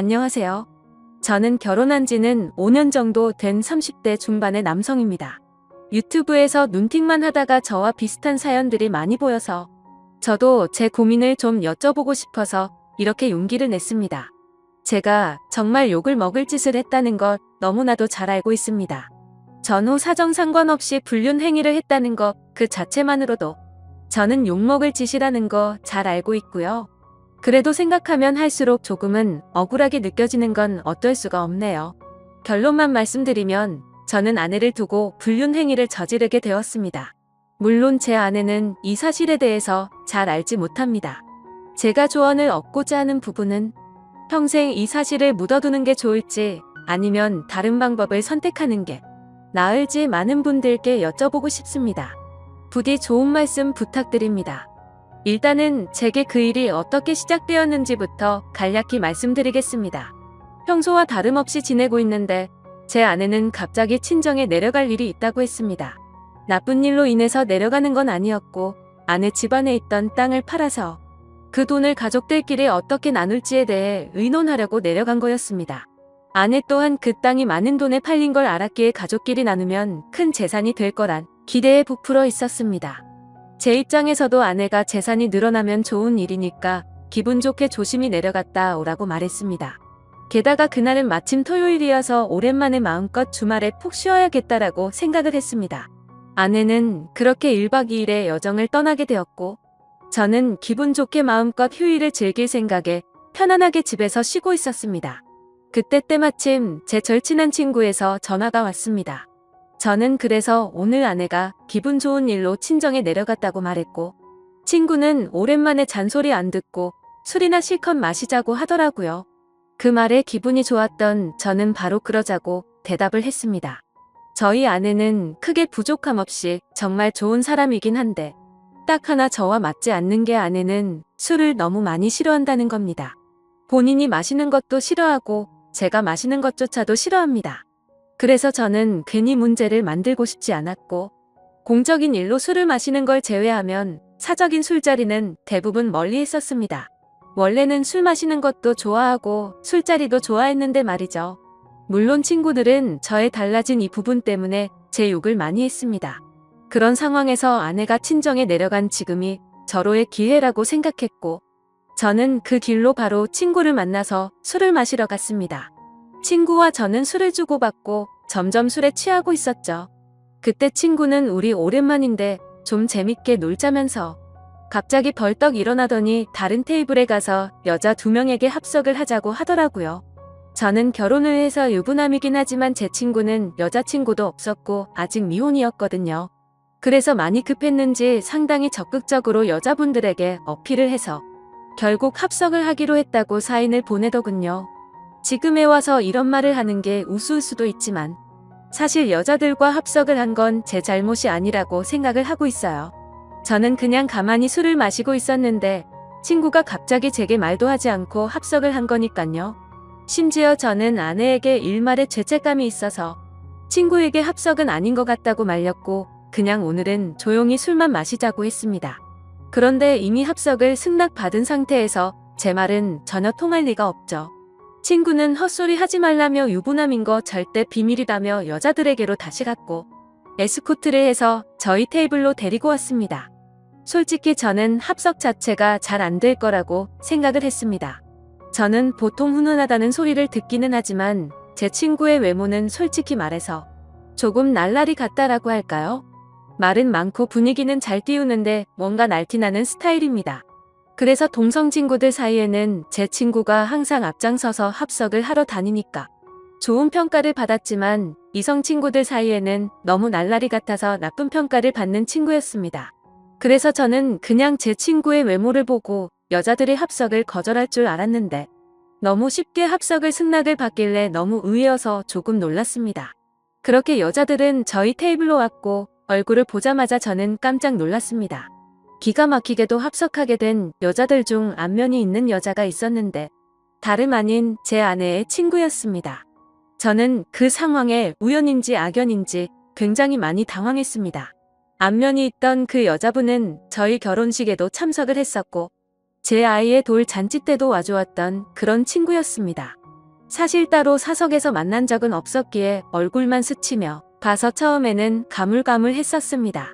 안녕하세요. 저는 결혼한 지는 5년 정도 된 30대 중반의 남성입니다. 유튜브에서 눈팅만 하다가 저와 비슷한 사연들이 많이 보여서 저도 제 고민을 좀 여쭤보고 싶어서 이렇게 용기를 냈습니다. 제가 정말 욕을 먹을 짓을 했다는 것 너무나도 잘 알고 있습니다. 전후 사정 상관없이 불륜 행위를 했다는 것 그 자체만으로도 저는 욕먹을 짓이라는 거 잘 알고 있고요. 그래도 생각하면 할수록 조금은 억울하게 느껴지는 건 어떨 수가 없네요. 결론만 말씀드리면 저는 아내를 두고 불륜 행위를 저지르게 되었습니다. 물론 제 아내는 이 사실에 대해서 잘 알지 못합니다. 제가 조언을 얻고자 하는 부분은 평생 이 사실을 묻어두는 게 좋을지 아니면 다른 방법을 선택하는 게 나을지 많은 분들께 여쭤보고 싶습니다. 부디 좋은 말씀 부탁드립니다. 일단은 제게 그 일이 어떻게 시작되었는지부터 간략히 말씀드리겠습니다. 평소와 다름없이 지내고 있는데 제 아내는 갑자기 친정에 내려갈 일이 있다고 했습니다. 나쁜 일로 인해서 내려가는 건 아니었고 아내 집안에 있던 땅을 팔아서 그 돈을 가족들끼리 어떻게 나눌지에 대해 의논하려고 내려간 거였습니다. 아내 또한 그 땅이 많은 돈에 팔린 걸 알았기에 가족끼리 나누면 큰 재산이 될 거란 기대에 부풀어 있었습니다. 제 입장에서도 아내가 재산이 늘어나면 좋은 일이니까 기분 좋게 조심히 내려갔다 오라고 말했습니다. 게다가 그날은 마침 토요일이어서 오랜만에 마음껏 주말에 푹 쉬어야겠다라고 생각을 했습니다. 아내는 그렇게 1박 2일의 여정을 떠나게 되었고 저는 기분 좋게 마음껏 휴일을 즐길 생각에 편안하게 집에서 쉬고 있었습니다. 그때 때마침 제 절친한 친구에서 전화가 왔습니다. 저는 그래서 오늘 아내가 기분 좋은 일로 친정에 내려갔다고 말했고 친구는 오랜만에 잔소리 안 듣고 술이나 실컷 마시자고 하더라고요. 그 말에 기분이 좋았던 저는 바로 그러자고 대답을 했습니다. 저희 아내는 크게 부족함 없이 정말 좋은 사람이긴 한데 딱 하나 저와 맞지 않는 게 아내는 술을 너무 많이 싫어한다는 겁니다. 본인이 마시는 것도 싫어하고 제가 마시는 것조차도 싫어합니다. 그래서 저는 괜히 문제를 만들고 싶지 않았고 공적인 일로 술을 마시는 걸 제외하면 사적인 술자리는 대부분 멀리 했었습니다. 원래는 술 마시는 것도 좋아하고 술자리도 좋아했는데 말이죠. 물론 친구들은 저의 달라진 이 부분 때문에 제 욕을 많이 했습니다. 그런 상황에서 아내가 친정에 내려간 지금이 절호의 기회라고 생각했고 저는 그 길로 바로 친구를 만나서 술을 마시러 갔습니다. 친구와 저는 술을 주고받고 점점 술에 취하고 있었죠. 그때 친구는 우리 오랜만인데 좀 재밌게 놀자면서 갑자기 벌떡 일어나더니 다른 테이블에 가서 여자 2명에게 합석을 하자고 하더라고요. 저는 결혼을 해서 유부남이긴 하지만 제 친구는 여자친구도 없었고 아직 미혼이었거든요. 그래서 많이 급했는지 상당히 적극적으로 여자분들에게 어필을 해서 결국 합석을 하기로 했다고 사인을 보내더군요. 지금에 와서 이런 말을 하는 게 우스울 수도 있지만 사실 여자들과 합석을 한 건 제 잘못이 아니라고 생각을 하고 있어요. 저는 그냥 가만히 술을 마시고 있었는데 친구가 갑자기 제게 말도 하지 않고 합석을 한 거니깐요. 심지어 저는 아내에게 일말의 죄책감이 있어서 친구에게 합석은 아닌 것 같다고 말렸고 그냥 오늘은 조용히 술만 마시자고 했습니다. 그런데 이미 합석을 승낙받은 상태에서 제 말은 전혀 통할 리가 없죠. 친구는 헛소리 하지 말라며 유부남인 거 절대 비밀이라며 여자들에게로 다시 갔고 에스코트를 해서 저희 테이블로 데리고 왔습니다. 솔직히 저는 합석 자체가 잘 안 될 거라고 생각을 했습니다. 저는 보통 훈훈하다는 소리를 듣기는 하지만 제 친구의 외모는 솔직히 말해서 조금 날라리 같다라고 할까요? 말은 많고 분위기는 잘 띄우는데 뭔가 날티나는 스타일입니다. 그래서 동성 친구들 사이에는 제 친구가 항상 앞장서서 합석을 하러 다니니까 좋은 평가를 받았지만 이성 친구들 사이에는 너무 날라리 같아서 나쁜 평가를 받는 친구였습니다. 그래서 저는 그냥 제 친구의 외모를 보고 여자들의 합석을 거절할 줄 알았는데 너무 쉽게 합석을 승낙을 받길래 너무 의외여서 조금 놀랐습니다. 그렇게 여자들은 저희 테이블로 왔고 얼굴을 보자마자 저는 깜짝 놀랐습니다. 기가 막히게도 합석하게 된 여자들 중 안면이 있는 여자가 있었는데 다름 아닌 제 아내의 친구였습니다. 저는 그 상황에 우연인지 악연인지 굉장히 많이 당황했습니다. 안면이 있던 그 여자분은 저희 결혼식에도 참석을 했었고 제 아이의 돌 잔치 때도 와주었던 그런 친구였습니다. 사실 따로 사석에서 만난 적은 없었기에 얼굴만 스치며 봐서 처음에는 가물가물했었습니다.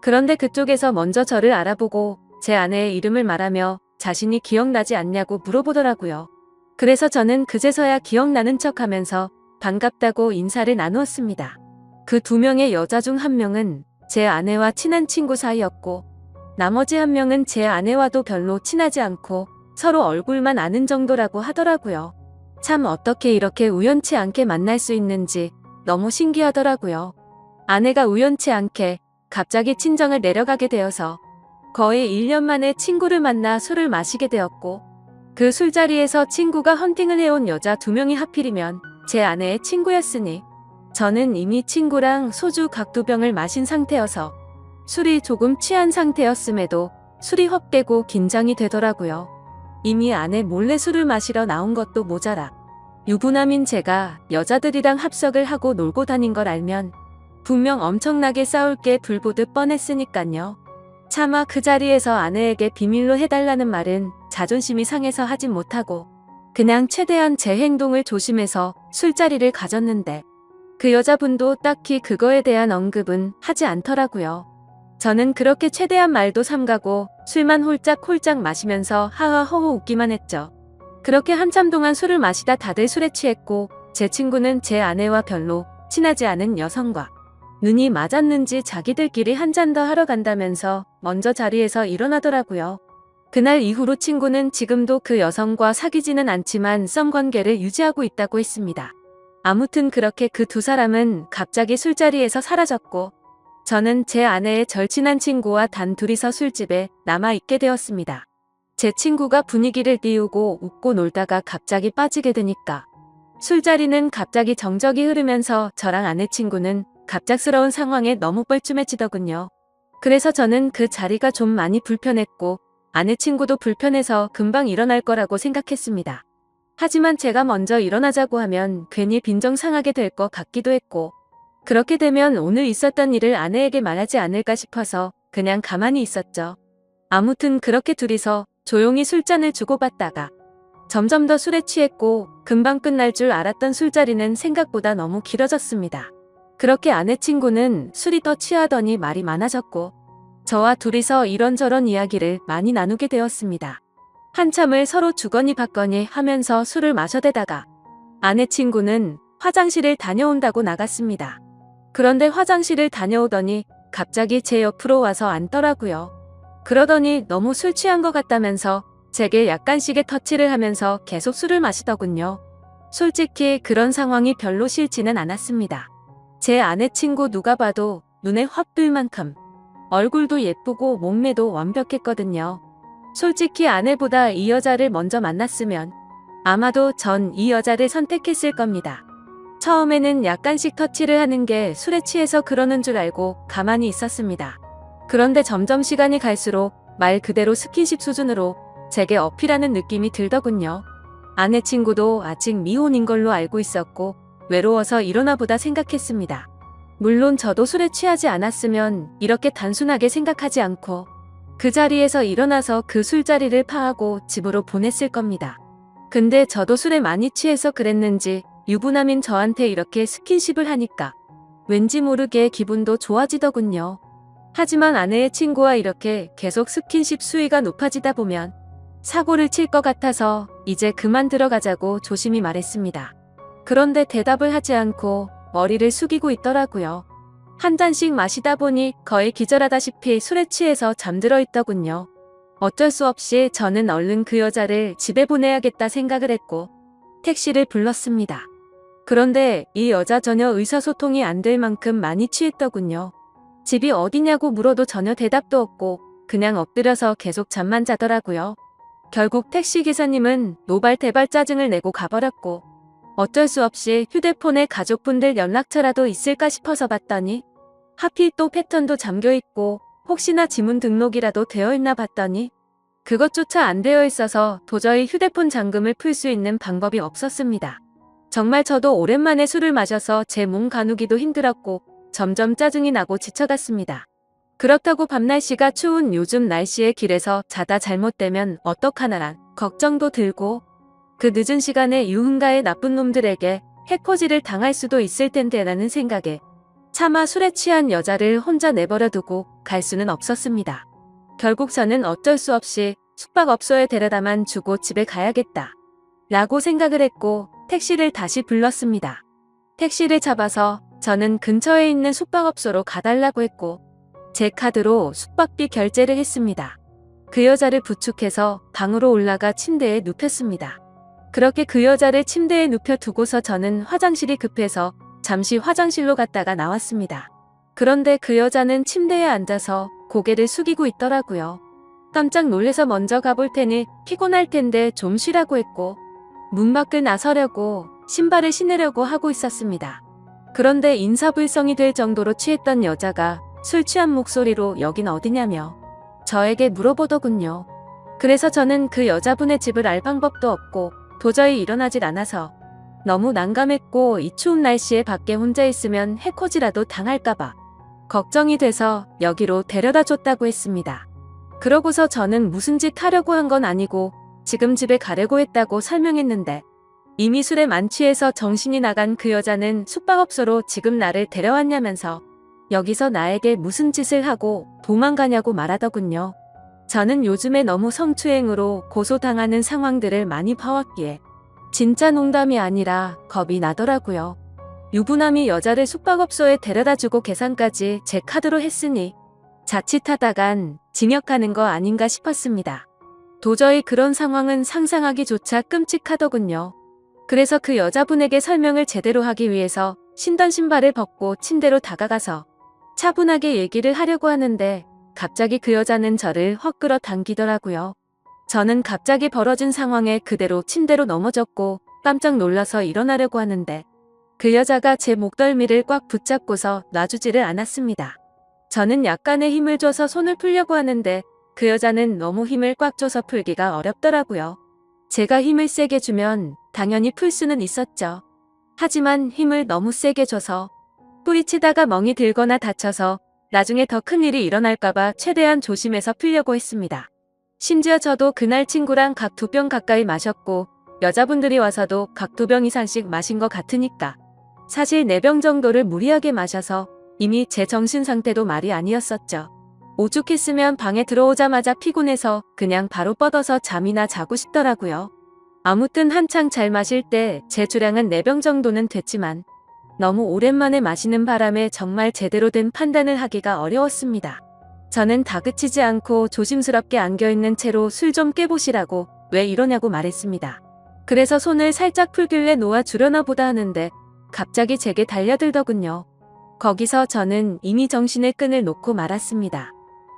그런데 그쪽에서 먼저 저를 알아보고 제 아내의 이름을 말하며 자신이 기억나지 않냐고 물어보더라고요. 그래서 저는 그제서야 기억나는 척하면서 반갑다고 인사를 나누었습니다. 그 2명의 여자 중 1명은 제 아내와 친한 친구 사이였고 나머지 1명은 제 아내와도 별로 친하지 않고 서로 얼굴만 아는 정도라고 하더라고요. 참 어떻게 이렇게 우연치 않게 만날 수 있는지 너무 신기하더라고요. 아내가 우연치 않게 갑자기 친정을 내려가게 되어서 거의 1년 만에 친구를 만나 술을 마시게 되었고 그 술자리에서 친구가 헌팅을 해온 여자 2명이 하필이면 제 아내의 친구였으니 저는 이미 친구랑 소주 각 2병을 마신 상태여서 술이 조금 취한 상태였음에도 술이 헛되고 긴장이 되더라고요. 이미 아내 몰래 술을 마시러 나온 것도 모자라 유부남인 제가 여자들이랑 합석을 하고 놀고 다닌 걸 알면 분명 엄청나게 싸울 게 불보듯 뻔했으니깐요. 차마 그 자리에서 아내에게 비밀로 해달라는 말은 자존심이 상해서 하진 못하고 그냥 최대한 제 행동을 조심해서 술자리를 가졌는데 그 여자분도 딱히 그거에 대한 언급은 하지 않더라고요. 저는 그렇게 최대한 말도 삼가고 술만 홀짝홀짝 마시면서 하하호호 웃기만 했죠. 그렇게 한참 동안 술을 마시다 다들 술에 취했고 제 친구는 제 아내와 별로 친하지 않은 여성과 눈이 맞았는지 자기들끼리 한 잔 더 하러 간다면서 먼저 자리에서 일어나더라고요. 그날 이후로 친구는 지금도 그 여성과 사귀지는 않지만 썸관계를 유지하고 있다고 했습니다. 아무튼 그렇게 그 2사람은 갑자기 술자리에서 사라졌고 저는 제 아내의 절친한 친구와 단 둘이서 술집에 남아있게 되었습니다. 제 친구가 분위기를 띄우고 웃고 놀다가 갑자기 빠지게 되니까 술자리는 갑자기 정적이 흐르면서 저랑 아내 친구는 갑작스러운 상황에 너무 뻘쭘해지더군요. 그래서 저는 그 자리가 좀 많이 불편했고 아내 친구도 불편해서 금방 일어날 거라고 생각했습니다. 하지만 제가 먼저 일어나자고 하면 괜히 빈정상하게 될 것 같기도 했고 그렇게 되면 오늘 있었던 일을 아내에게 말하지 않을까 싶어서 그냥 가만히 있었죠. 아무튼 그렇게 둘이서 조용히 술잔을 주고받다가 점점 더 술에 취했고 금방 끝날 줄 알았던 술자리는 생각보다 너무 길어졌습니다. 그렇게 아내 친구는 술이 더 취하더니 말이 많아졌고 저와 둘이서 이런저런 이야기를 많이 나누게 되었습니다. 한참을 서로 주거니 받거니 하면서 술을 마셔대다가 아내 친구는 화장실을 다녀온다고 나갔습니다. 그런데 화장실을 다녀오더니 갑자기 제 옆으로 와서 앉더라고요. 그러더니 너무 술 취한 것 같다면서 제게 약간씩의 터치를 하면서 계속 술을 마시더군요. 솔직히 그런 상황이 별로 싫지는 않았습니다. 제 아내 친구 누가 봐도 눈에 확 뜰 만큼 얼굴도 예쁘고 몸매도 완벽했거든요. 솔직히 아내보다 이 여자를 먼저 만났으면 아마도 전 이 여자를 선택했을 겁니다. 처음에는 약간씩 터치를 하는 게 술에 취해서 그러는 줄 알고 가만히 있었습니다. 그런데 점점 시간이 갈수록 말 그대로 스킨십 수준으로 제게 어필하는 느낌이 들더군요. 아내 친구도 아직 미혼인 걸로 알고 있었고 외로워서 이러나 보다 생각했습니다. 물론 저도 술에 취하지 않았으면 이렇게 단순하게 생각하지 않고 그 자리에서 일어나서 그 술자리를 파하고 집으로 보냈을 겁니다. 근데 저도 술에 많이 취해서 그랬는지 유부남인 저한테 이렇게 스킨십을 하니까 왠지 모르게 기분도 좋아지더군요. 하지만 아내의 친구와 이렇게 계속 스킨십 수위가 높아지다 보면 사고를 칠 것 같아서 이제 그만 들어가자고 조심히 말했습니다. 그런데 대답을 하지 않고 머리를 숙이고 있더라고요. 한 잔씩 마시다 보니 거의 기절하다시피 술에 취해서 잠들어 있더군요. 어쩔 수 없이 저는 얼른 그 여자를 집에 보내야겠다 생각을 했고 택시를 불렀습니다. 그런데 이 여자 전혀 의사소통이 안 될 만큼 많이 취했더군요. 집이 어디냐고 물어도 전혀 대답도 없고 그냥 엎드려서 계속 잠만 자더라고요. 결국 택시기사님은 노발대발 짜증을 내고 가버렸고 어쩔 수 없이 휴대폰에 가족분들 연락처라도 있을까 싶어서 봤더니 하필 또 패턴도 잠겨있고 혹시나 지문 등록이라도 되어 있나 봤더니 그것조차 안 되어 있어서 도저히 휴대폰 잠금을 풀 수 있는 방법이 없었습니다. 정말 저도 오랜만에 술을 마셔서 제 몸 가누기도 힘들었고 점점 짜증이 나고 지쳐갔습니다. 그렇다고 밤날씨가 추운 요즘 날씨에 길에서 자다 잘못되면 어떡하나란 걱정도 들고 그 늦은 시간에 유흥가의 나쁜 놈들에게 해코지를 당할 수도 있을 텐데라는 생각에 차마 술에 취한 여자를 혼자 내버려 두고 갈 수는 없었습니다. 결국 저는 어쩔 수 없이 숙박업소에 데려다만 주고 집에 가야겠다 라고 생각을 했고 택시를 다시 불렀습니다. 택시를 잡아서 저는 근처에 있는 숙박업소로 가달라고 했고 제 카드로 숙박비 결제를 했습니다. 그 여자를 부축해서 방으로 올라가 침대에 눕혔습니다. 그렇게 그 여자를 침대에 눕혀두고서 저는 화장실이 급해서 잠시 화장실로 갔다가 나왔습니다. 그런데 그 여자는 침대에 앉아서 고개를 숙이고 있더라고요. 깜짝 놀래서 먼저 가볼 테니 피곤할 텐데 좀 쉬라고 했고 문 밖을 나서려고 신발을 신으려고 하고 있었습니다. 그런데 인사불성이 될 정도로 취했던 여자가 술 취한 목소리로 여긴 어디냐며 저에게 물어보더군요. 그래서 저는 그 여자분의 집을 알 방법도 없고 도저히 일어나질 않아서 너무 난감했고 이 추운 날씨에 밖에 혼자 있으면 해코지라도 당할까봐 걱정이 돼서 여기로 데려다 줬다고 했습니다. 그러고서 저는 무슨 짓 하려고 한 건 아니고 지금 집에 가려고 했다고 설명했는데 이미 술에 만취해서 정신이 나간 그 여자는 숙박업소로 지금 나를 데려왔냐면서 여기서 나에게 무슨 짓을 하고 도망가냐고 말하더군요. 저는 요즘에 너무 성추행으로 고소당하는 상황들을 많이 봐왔기에 진짜 농담이 아니라 겁이 나더라고요. 유부남이 여자를 숙박업소에 데려다주고 계산까지 제 카드로 했으니 자칫하다간 징역하는 거 아닌가 싶었습니다. 도저히 그런 상황은 상상하기조차 끔찍하더군요. 그래서 그 여자분에게 설명을 제대로 하기 위해서 신던 신발을 벗고 침대로 다가가서 차분하게 얘기를 하려고 하는데 갑자기 그 여자는 저를 헛끌어 당기더라고요. 저는 갑자기 벌어진 상황에 그대로 침대로 넘어졌고 깜짝 놀라서 일어나려고 하는데 그 여자가 제 목덜미를 꽉 붙잡고서 놔주지를 않았습니다. 저는 약간의 힘을 줘서 손을 풀려고 하는데 그 여자는 너무 힘을 꽉 줘서 풀기가 어렵더라고요. 제가 힘을 세게 주면 당연히 풀 수는 있었죠. 하지만 힘을 너무 세게 줘서 뿌리치다가 멍이 들거나 다쳐서 나중에 더 큰일이 일어날까봐 최대한 조심해서 풀려고 했습니다. 심지어 저도 그날 친구랑 각 2병 가까이 마셨고 여자분들이 와서도 각 2병 이상씩 마신 것 같으니까 사실 4병 정도를 무리하게 마셔서 이미 제 정신 상태도 말이 아니었었죠. 오죽했으면 방에 들어오자마자 피곤해서 그냥 바로 뻗어서 잠이나 자고 싶더라고요. 아무튼 한창 잘 마실 때 제 주량은 4병 정도는 됐지만 너무 오랜만에 마시는 바람에 정말 제대로 된 판단을 하기가 어려웠습니다. 저는 다그치지 않고 조심스럽게 안겨있는 채로 술 좀 깨보시라고 왜 이러냐고 말했습니다. 그래서 손을 살짝 풀길래 놓아주려나 보다 하는데 갑자기 제게 달려들더군요. 거기서 저는 이미 정신의 끈을 놓고 말았습니다.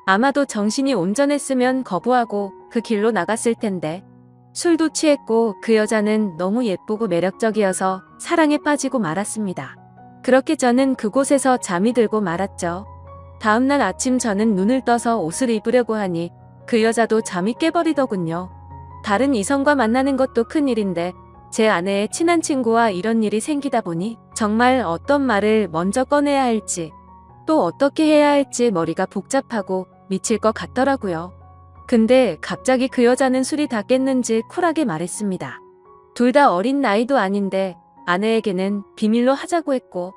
아마도 정신이 온전했으면 거부하고 그 길로 나갔을 텐데 술도 취했고 그 여자는 너무 예쁘고 매력적이어서 사랑에 빠지고 말았습니다. 그렇게 저는 그곳에서 잠이 들고 말았죠. 다음날 아침 저는 눈을 떠서 옷을 입으려고 하니 그 여자도 잠이 깨버리더군요. 다른 이성과 만나는 것도 큰일인데 제 아내의 친한 친구와 이런 일이 생기다 보니 정말 어떤 말을 먼저 꺼내야 할지 또 어떻게 해야 할지 머리가 복잡하고 미칠 것 같더라고요. 근데 갑자기 그 여자는 술이 다 깼는지 쿨하게 말했습니다. 둘 다 어린 나이도 아닌데 아내에게는 비밀로 하자고 했고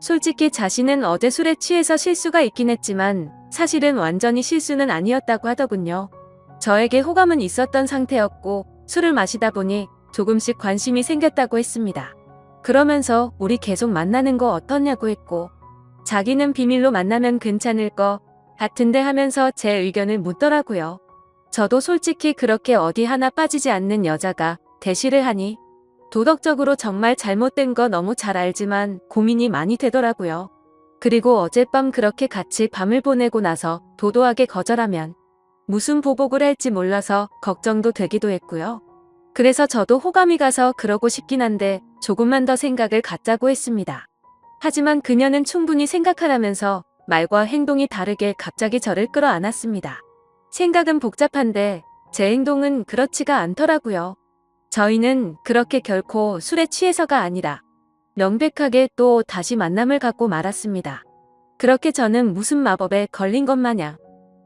솔직히 자신은 어제 술에 취해서 실수가 있긴 했지만 사실은 완전히 실수는 아니었다고 하더군요. 저에게 호감은 있었던 상태였고 술을 마시다 보니 조금씩 관심이 생겼다고 했습니다. 그러면서 우리 계속 만나는 거 어떻냐고 했고 자기는 비밀로 만나면 괜찮을 거 같은데 하면서 제 의견을 묻더라고요. 저도 솔직히 그렇게 어디 하나 빠지지 않는 여자가 대시를 하니 도덕적으로 정말 잘못된 거 너무 잘 알지만 고민이 많이 되더라고요. 그리고 어젯밤 그렇게 같이 밤을 보내고 나서 도도하게 거절하면 무슨 보복을 할지 몰라서 걱정도 되기도 했고요. 그래서 저도 호감이 가서 그러고 싶긴 한데 조금만 더 생각을 갖자고 했습니다. 하지만 그녀는 충분히 생각하라면서 말과 행동이 다르게 갑자기 저를 끌어안았습니다. 생각은 복잡한데 제 행동은 그렇지가 않더라고요. 저희는 그렇게 결코 술에 취해서가 아니라 명백하게 또 다시 만남을 갖고 말았습니다. 그렇게 저는 무슨 마법에 걸린 것 마냥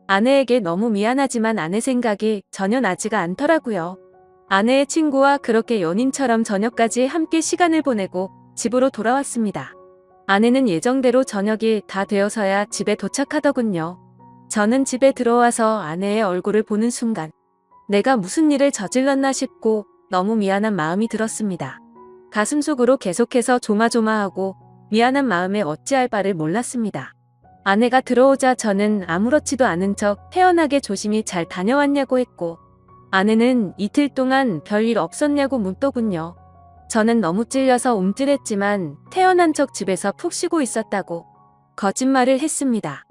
아내에게 너무 미안하지만 아내 생각이 전혀 나지가 않더라고요. 아내의 친구와 그렇게 연인처럼 저녁까지 함께 시간을 보내고 집으로 돌아왔습니다. 아내는 예정대로 저녁이 다 되어서야 집에 도착하더군요. 저는 집에 들어와서 아내의 얼굴을 보는 순간 내가 무슨 일을 저질렀나 싶고 너무 미안한 마음이 들었습니다. 가슴속으로 계속해서 조마조마하고 미안한 마음에 어찌할 바를 몰랐습니다. 아내가 들어오자 저는 아무렇지도 않은 척 태연하게 조심히 잘 다녀왔냐고 했고 아내는 이틀 동안 별일 없었냐고 묻더군요. 저는 너무 찔려서 움찔했지만 태연한 척 집에서 푹 쉬고 있었다고 거짓말을 했습니다.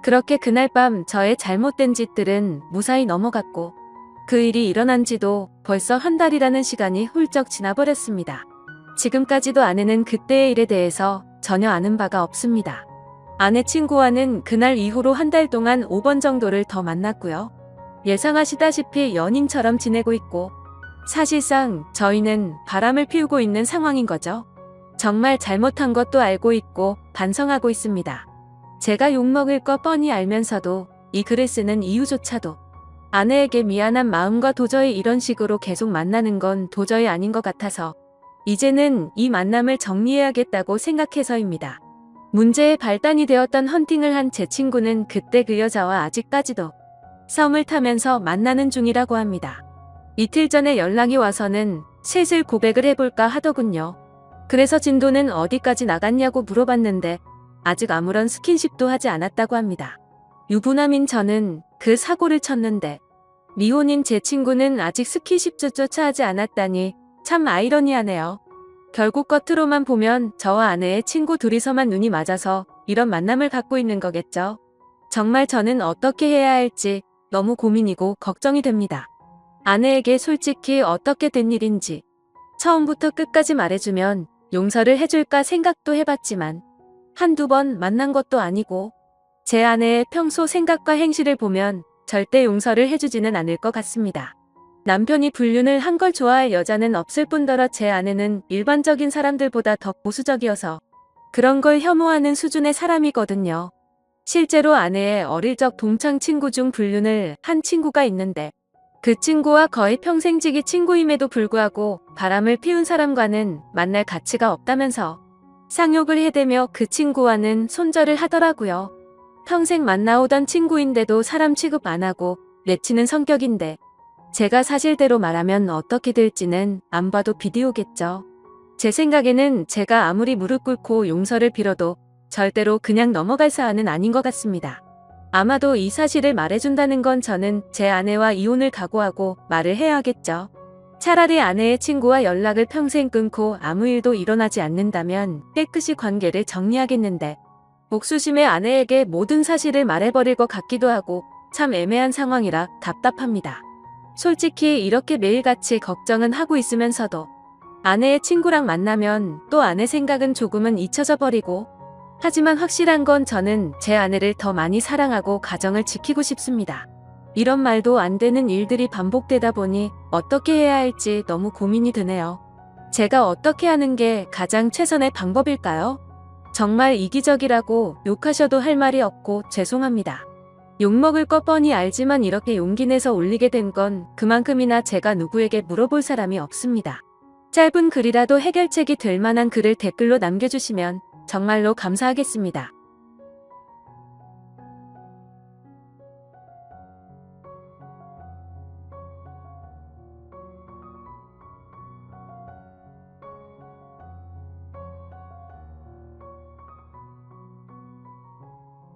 그렇게 그날 밤 저의 잘못된 짓들은 무사히 넘어갔고 그 일이 일어난 지도 벌써 한 달이라는 시간이 훌쩍 지나버렸습니다. 지금까지도 아내는 그때의 일에 대해서 전혀 아는 바가 없습니다. 아내 친구와는 그날 이후로 한 달 동안 5번 정도를 더 만났고요. 예상하시다시피 연인처럼 지내고 있고 사실상 저희는 바람을 피우고 있는 상황인 거죠. 정말 잘못한 것도 알고 있고 반성하고 있습니다. 제가 욕먹을 거 뻔히 알면서도 이 글을 쓰는 이유조차도 아내에게 미안한 마음과 도저히 이런 식으로 계속 만나는 건 도저히 아닌 것 같아서 이제는 이 만남을 정리해야겠다고 생각해서입니다. 문제의 발단이 되었던 헌팅을 한 제 친구는 그때 그 여자와 아직까지도 썸을 타면서 만나는 중이라고 합니다. 이틀 전에 연락이 와서는 슬슬 고백을 해볼까 하더군요. 그래서 진도는 어디까지 나갔냐고 물어봤는데 아직 아무런 스킨십도 하지 않았다고 합니다. 유부남인 저는 그 사고를 쳤는데 미혼인 제 친구는 아직 스킨십조차 하지 않았다니 참 아이러니하네요. 결국 겉으로만 보면 저와 아내의 친구 둘이서만 눈이 맞아서 이런 만남을 갖고 있는 거겠죠. 정말 저는 어떻게 해야 할지 너무 고민이고 걱정이 됩니다. 아내에게 솔직히 어떻게 된 일인지 처음부터 끝까지 말해주면 용서를 해줄까 생각도 해봤지만 한두 번 만난 것도 아니고 제 아내의 평소 생각과 행실을 보면 절대 용서를 해주지는 않을 것 같습니다. 남편이 불륜을 한 걸 좋아할 여자는 없을 뿐더러 제 아내는 일반적인 사람들보다 더 보수적이어서 그런 걸 혐오하는 수준의 사람이거든요. 실제로 아내의 어릴 적 동창 친구 중 불륜을 한 친구가 있는데 그 친구와 거의 평생지기 친구임에도 불구하고 바람을 피운 사람과는 만날 가치가 없다면서 상욕을 해대며 그 친구와는 손절을 하더라고요. 평생 만나오던 친구인데도 사람 취급 안 하고 내치는 성격인데 제가 사실대로 말하면 어떻게 될지는 안 봐도 비디오겠죠. 제 생각에는 제가 아무리 무릎 꿇고 용서를 빌어도 절대로 그냥 넘어갈 사안은 아닌 것 같습니다. 아마도 이 사실을 말해준다는 건 저는 제 아내와 이혼을 각오하고 말을 해야 하겠죠. 차라리 아내의 친구와 연락을 평생 끊고 아무 일도 일어나지 않는다면 깨끗이 관계를 정리하겠는데 복수심에 아내에게 모든 사실을 말해버릴 것 같기도 하고 참 애매한 상황이라 답답합니다. 솔직히 이렇게 매일같이 걱정은 하고 있으면서도 아내의 친구랑 만나면 또 아내 생각은 조금은 잊혀져 버리고 하지만 확실한 건 저는 제 아내를 더 많이 사랑하고 가정을 지키고 싶습니다. 이런 말도 안 되는 일들이 반복되다 보니 어떻게 해야 할지 너무 고민이 드네요. 제가 어떻게 하는 게 가장 최선의 방법일까요? 정말 이기적이라고 욕하셔도 할 말이 없고 죄송합니다. 욕먹을 거 뻔히 알지만 이렇게 용기 내서 올리게 된 건 그만큼이나 제가 누구에게 물어볼 사람이 없습니다. 짧은 글이라도 해결책이 될 만한 글을 댓글로 남겨주시면 정말로 감사하겠습니다.